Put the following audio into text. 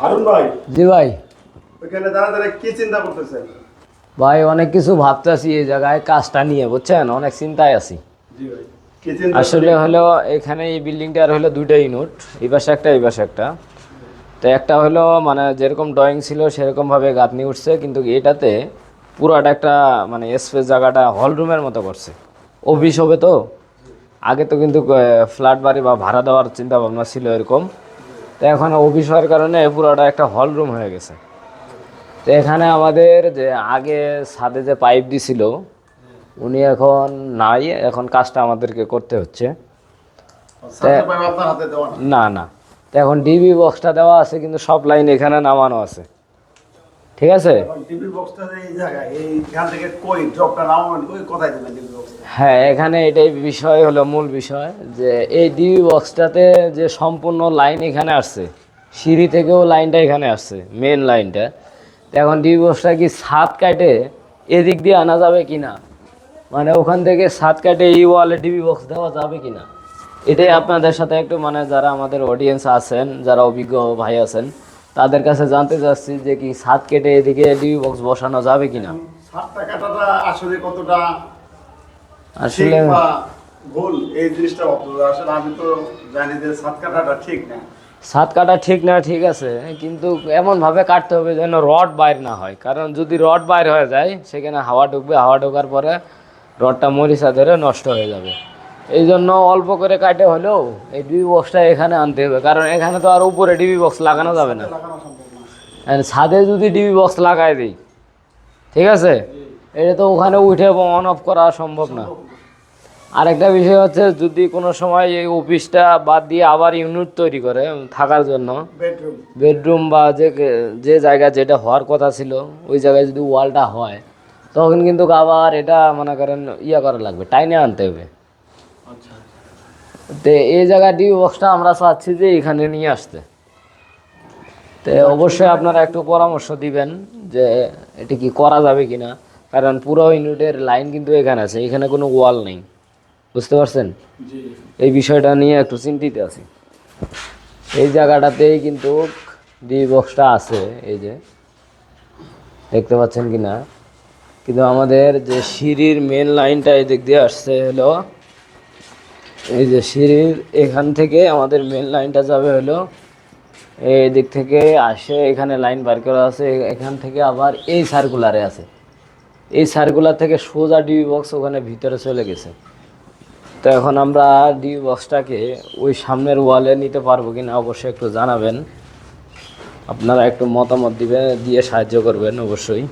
হারুন ভাই, জি ভাই। ওইখানে দাঁড়া কি চিন্তা করতেছেন? ভাই অনেক কিছু ভাবতেছি এই জায়গায় কাজটা নিয়ে, বুঝছেন, অনেক চিন্তায় আছি। জি ভাই, কি চিন্তা? আসলে হলো এখানে এই বিল্ডিংটার হলো দুইটা ইউনিট, এই পাশে একটা এই পাশে একটা। তো একটা হলো মানে যেরকম ড্রয়িং ছিল সেরকমভাবে গাঁথনি উঠছে, কিন্তু এটাতে পুরাটা একটা মানে স্পেস জায়গাটা হল রুমের মতো করছে। অফিস হবে তো, আগে তো কিন্তু ফ্ল্যাট বাড়ি বা ভাড়া দেওয়ার চিন্তা ভাবনা ছিল এরকম। তো এখন অফিস হওয়ার কারণে পুরোটা একটা হল রুম হয়ে গেছে। তো এখানে আমাদের যে আগে ছাদে যে পাইপ দিছিল উনি এখন নাই, এখন কাজটা আমাদেরকে করতে হচ্ছে। সাথে পাইব আপনার হাতে দেওয়া না? না না, তো এখন ডিবি বক্সটা দেওয়া আছে কিন্তু সব লাইন এখানে নামানো আছে, ঠিক আছে। এখন টিভি বক্সটা এই জায়গায় এইখান থেকে কই ড্রপটা নামাবেন, কই কোথায় দিবেন টিভি বক্সটা? হ্যাঁ, এখানে এটাই বিষয় হলো, মূল বিষয় যে এই ডিবি বক্সটাতে যে সম্পূর্ণ লাইন এখানে আসছে, সিঁড়ি থেকেও লাইনটা এখানে আসছে, মেন লাইনটা। তো এখন ডিবি বক্সটা কি ছাদ কাটে এদিক দিয়ে আনা যাবে কি না, মানে ওখান থেকে ছাদ কাটে এই ওয়ালে ডিবি বক্স দেওয়া যাবে কি না, এটাই আপনাদের সাথে একটু মানে যারা আমাদের অডিয়েন্স আছেন, যারা অভিজ্ঞ ভাই আছেন, তাদের কাছে জানতে চাচ্ছি যে কি ছাদ কেটে এদিকে ডিবি বক্স বসানো যাবে কি না। সাতটা কাটাটা আসলে কতটা ঠিক আসলে বা ভুল এই জিনিসটা আপনারা আসলে আমি তো জানি যে সাত কাটাটা ঠিক না। ছাদ কাটা ঠিক না, ঠিক আছে, কিন্তু এমনভাবে কাটতে হবে যেন রড বাইর না হয়, কারণ যদি রড বাইর হয়ে যায় সেখানে হাওয়া ঢুকবে, হাওয়া ঢোকার পরে রডটা মরিচা ধরে নষ্ট হয়ে যাবে। এই জন্য অল্প করে কাটে হলেও এই ডিবি বক্সটা এখানে আনতে হবে, কারণ এখানে তো আর উপরে ডিবি বক্স লাগানো যাবে না। লাগানো সম্ভব না। আর ছাদে যদি ডিবি বক্স লাগাই দিই, ঠিক আছে, এটা তো ওখানে উঠে অন অফ করা সম্ভব না। আরেকটা বিষয় হচ্ছে যদি কোনো সময় এই অফিসটা বাদ দিয়ে আবার ইউনিট তৈরি করে থাকার জন্য, বেডরুম। বেডরুম বা যে যে জায়গা যেটা হওয়ার কথা ছিল ওই জায়গায় যদি ওয়ালটা হয়, তখন কিন্তু আবার এটা মনে করেন ইয়া করা লাগবে, টাইনে আনতে হবে। আচ্ছা। তো এই জায়গা ডিবি বক্সটা আমরা চাচ্ছি যে এখানে নিয়ে আসতে। তো অবশ্যই আপনারা একটু পরামর্শ দিবেন যে এটা কি করা যাবে কিনা, কারণ পুরো ইউনিটের লাইন কিন্তু এখানে আছে, এখানে কোনো ওয়াল নেই, বুঝতে পারছেন। জি। এই বিষয়টা নিয়ে একটু চিন্তিত আছি। এই জায়গাটাতেই কিন্তু ডিবি বক্সটা আছে, এই যে দেখতে পাচ্ছেন কি না, কিন্তু আমাদের যে সিঁড়ির মেন লাইনটা এই দিক দিয়ে আসছে হলো, এই যে সিঁড়ির এখান থেকে আমাদের মেন লাইনটা যাবে হলো এই দিক থেকে আসে, এখানে লাইন বার করা আছে, এখান থেকে আবার এই সার্কুলারে আছে, এই সার্কুলার থেকে সোজা ডিবি বক্স ওখানে ভিতরে চলে গেছে। তো এখন আমরা ডিবি বক্সটাকে ওই সামনের ওয়ালে নিতে পারবো কিনা অবশ্যই একটু জানাবেন, আপনারা একটু মতামত দিবেন, দিয়ে সাহায্য করবেন অবশ্যই।